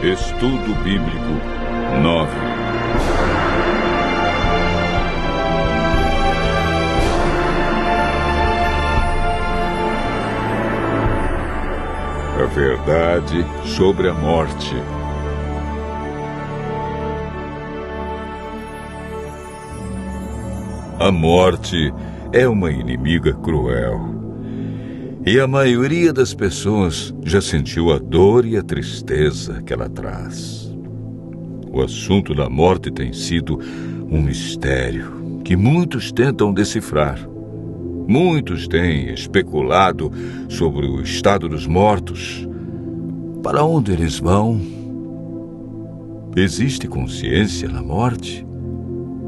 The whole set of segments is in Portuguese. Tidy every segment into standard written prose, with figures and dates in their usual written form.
Estudo Bíblico 9. A verdade sobre a morte. A morte é uma inimiga cruel. E a maioria das pessoas já sentiu a dor e a tristeza que ela traz. O assunto da morte tem sido um mistério que muitos tentam decifrar. Muitos têm especulado sobre o estado dos mortos. Para onde eles vão? Existe consciência na morte?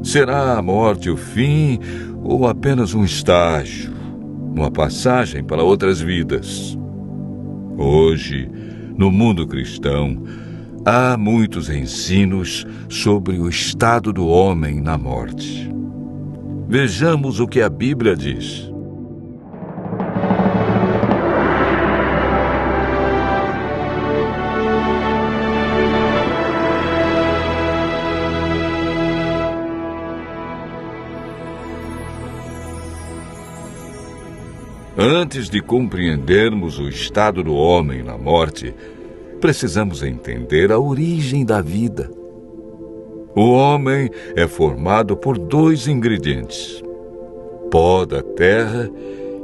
Será a morte o fim ou apenas um estágio? Uma passagem para outras vidas? Hoje, no mundo cristão, há muitos ensinos sobre o estado do homem na morte. Vejamos o que a Bíblia diz. Antes de compreendermos o estado do homem na morte, precisamos entender a origem da vida. O homem é formado por dois ingredientes: pó da terra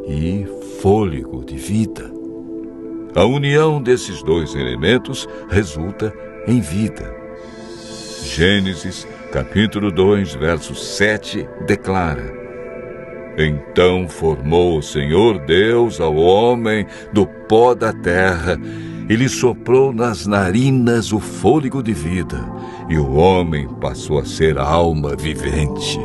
e fôlego de vida. A união desses dois elementos resulta em vida. Gênesis, capítulo 2, verso 7, declara: Então formou o Senhor Deus ao homem do pó da terra e lhe soprou nas narinas o fôlego de vida, e o homem passou a ser alma vivente.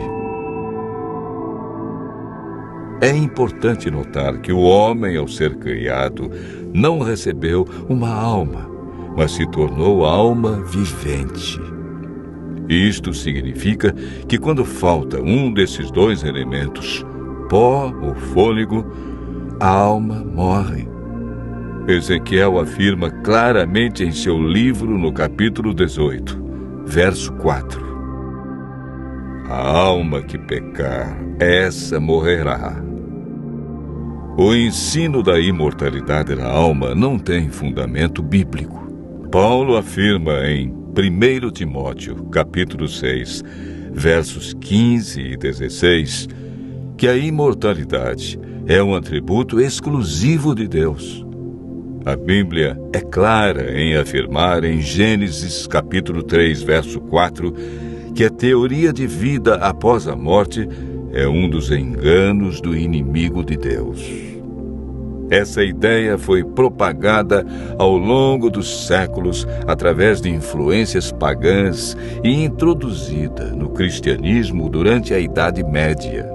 É importante notar que o homem, ao ser criado, não recebeu uma alma, mas se tornou alma vivente. Isto significa que quando falta um desses dois elementos, pó ou fôlego, a alma morre. Ezequiel afirma claramente em seu livro no capítulo 18, verso 4. A alma que pecar, essa morrerá. O ensino da imortalidade da alma não tem fundamento bíblico. Paulo afirma em 1 Timóteo, capítulo 6, versos 15 e 16, que a imortalidade é um atributo exclusivo de Deus. A Bíblia é clara em afirmar em Gênesis capítulo 3, verso 4, que a teoria de vida após a morte é um dos enganos do inimigo de Deus. Essa ideia foi propagada ao longo dos séculos através de influências pagãs e introduzida no cristianismo durante a Idade Média.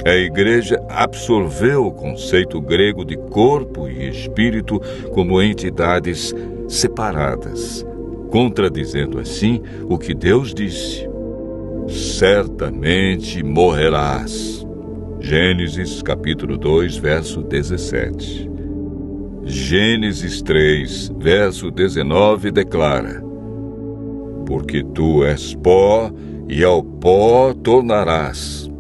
A Igreja absorveu o conceito grego de corpo e espírito como entidades separadas, contradizendo assim o que Deus disse: certamente morrerás. Gênesis capítulo 2, verso 17. Gênesis 3, verso 19 declara: porque tu és pó e ao pó tornarás.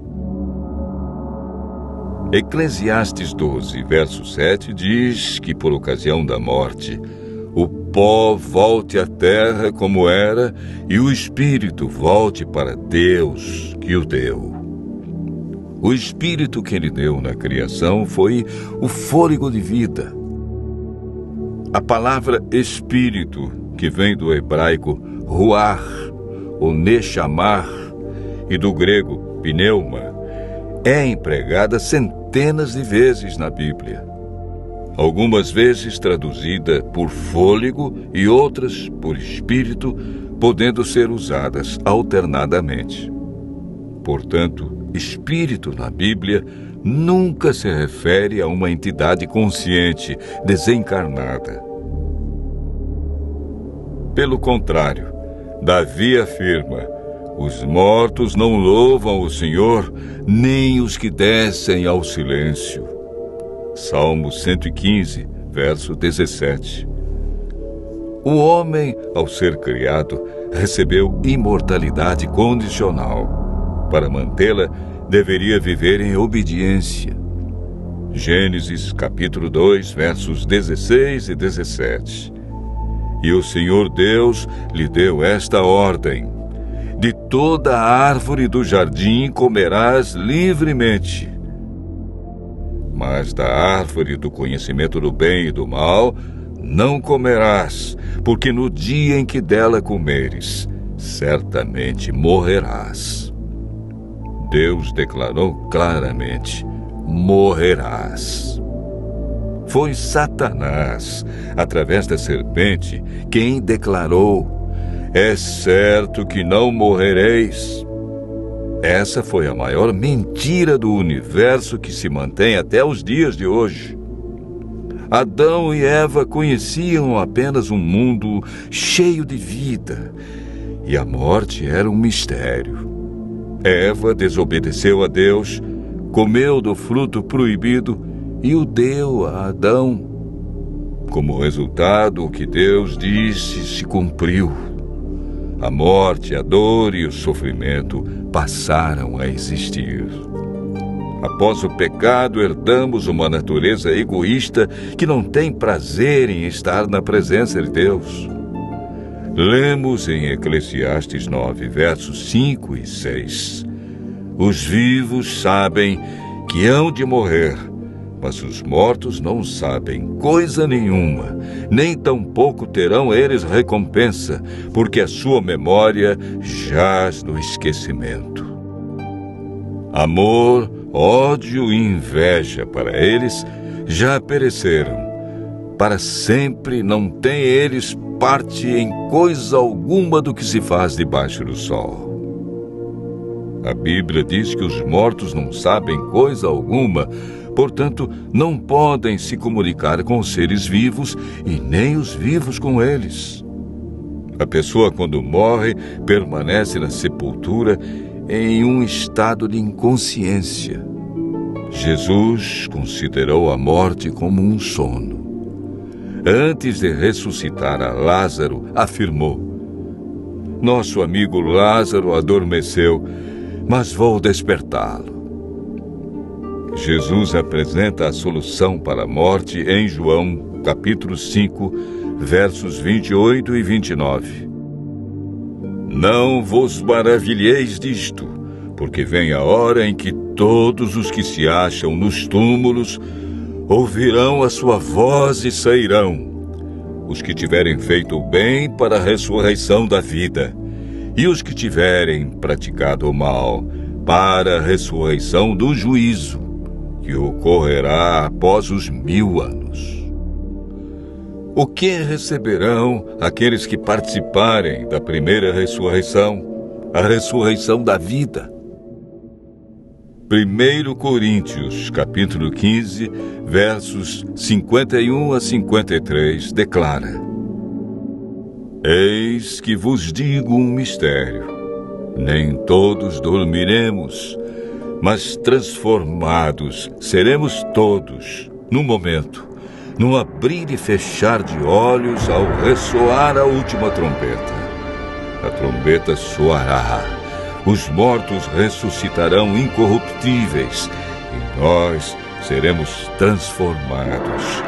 Eclesiastes 12, verso 7 diz que por ocasião da morte, o pó volte à terra como era e o espírito volte para Deus que o deu. O espírito que ele deu na criação foi o fôlego de vida. A palavra espírito, que vem do hebraico ruach, ou nechamar, e do grego pneuma, é empregada centenas de vezes na Bíblia. Algumas vezes traduzida por fôlego e outras por espírito, podendo ser usadas alternadamente. Portanto, espírito na Bíblia nunca se refere a uma entidade consciente, desencarnada. Pelo contrário, Davi afirma: os mortos não louvam o Senhor, nem os que descem ao silêncio. Salmo 115, verso 17. O homem, ao ser criado, recebeu imortalidade condicional. Para mantê-la, deveria viver em obediência. Gênesis capítulo 2, versos 16 e 17. E o Senhor Deus lhe deu esta ordem: de toda a árvore do jardim comerás livremente, mas da árvore do conhecimento do bem e do mal não comerás, porque no dia em que dela comeres, certamente morrerás. Deus declarou claramente: morrerás. Foi Satanás, através da serpente, quem declarou: é certo que não morrereis. Essa foi a maior mentira do universo que se mantém até os dias de hoje. Adão e Eva conheciam apenas um mundo cheio de vida, e a morte era um mistério. Eva desobedeceu a Deus, comeu do fruto proibido e o deu a Adão. Como resultado, o que Deus disse se cumpriu. A morte, a dor e o sofrimento passaram a existir. Após o pecado, herdamos uma natureza egoísta que não tem prazer em estar na presença de Deus. Lemos em Eclesiastes 9, versos 5 e 6. Os vivos sabem que hão de morrer, mas os mortos não sabem coisa nenhuma, nem tampouco terão eles recompensa, porque a sua memória jaz no esquecimento. Amor, ódio e inveja para eles já pereceram. Para sempre não têm eles parte em coisa alguma do que se faz debaixo do sol. A Bíblia diz que os mortos não sabem coisa alguma, portanto, não podem se comunicar com os seres vivos e nem os vivos com eles. A pessoa, quando morre, permanece na sepultura em um estado de inconsciência. Jesus considerou a morte como um sono. Antes de ressuscitar a Lázaro, afirmou: nosso amigo Lázaro adormeceu, mas vou despertá-lo. Jesus apresenta a solução para a morte em João, capítulo 5, versos 28 e 29. Não vos maravilheis disto, porque vem a hora em que todos os que se acham nos túmulos ouvirão a sua voz e sairão. Os que tiverem feito o bem para a ressurreição da vida, e os que tiverem praticado o mal para a ressurreição do juízo, que ocorrerá após os 1000 anos. O que receberão aqueles que participarem da primeira ressurreição, a ressurreição da vida? 1 Coríntios, capítulo 15, versos 51 a 53, declara: eis que vos digo um mistério. Nem todos dormiremos, mas transformados seremos todos, num momento, num abrir e fechar de olhos, ao ressoar a última trombeta. A trombeta soará, os mortos ressuscitarão incorruptíveis, e nós seremos transformados.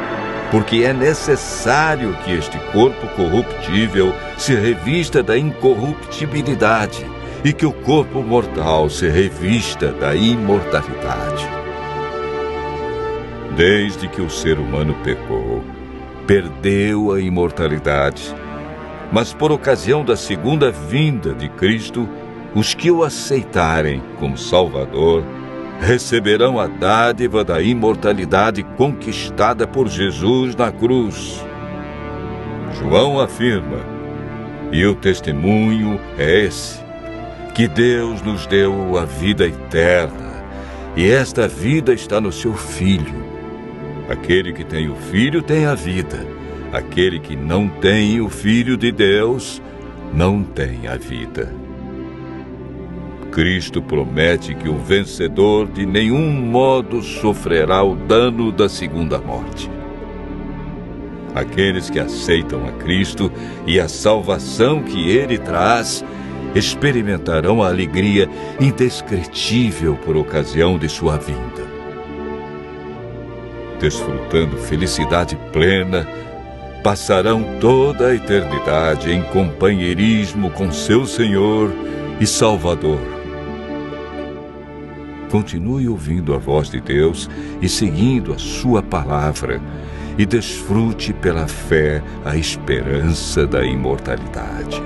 Porque é necessário que este corpo corruptível se revista da incorruptibilidade, e que o corpo mortal se revista da imortalidade. Desde que o ser humano pecou, perdeu a imortalidade, mas por ocasião da segunda vinda de Cristo, os que o aceitarem como Salvador receberão a dádiva da imortalidade conquistada por Jesus na cruz. João afirma, e o testemunho é esse, que Deus nos deu a vida eterna, e esta vida está no seu Filho. Aquele que tem o Filho tem a vida. Aquele que não tem o Filho de Deus não tem a vida. Cristo promete que o vencedor de nenhum modo sofrerá o dano da segunda morte. Aqueles que aceitam a Cristo e a salvação que Ele traz experimentarão a alegria indescritível por ocasião de sua vinda. Desfrutando felicidade plena, passarão toda a eternidade em companheirismo com seu Senhor e Salvador. Continue ouvindo a voz de Deus e seguindo a sua palavra, e desfrute pela fé a esperança da imortalidade.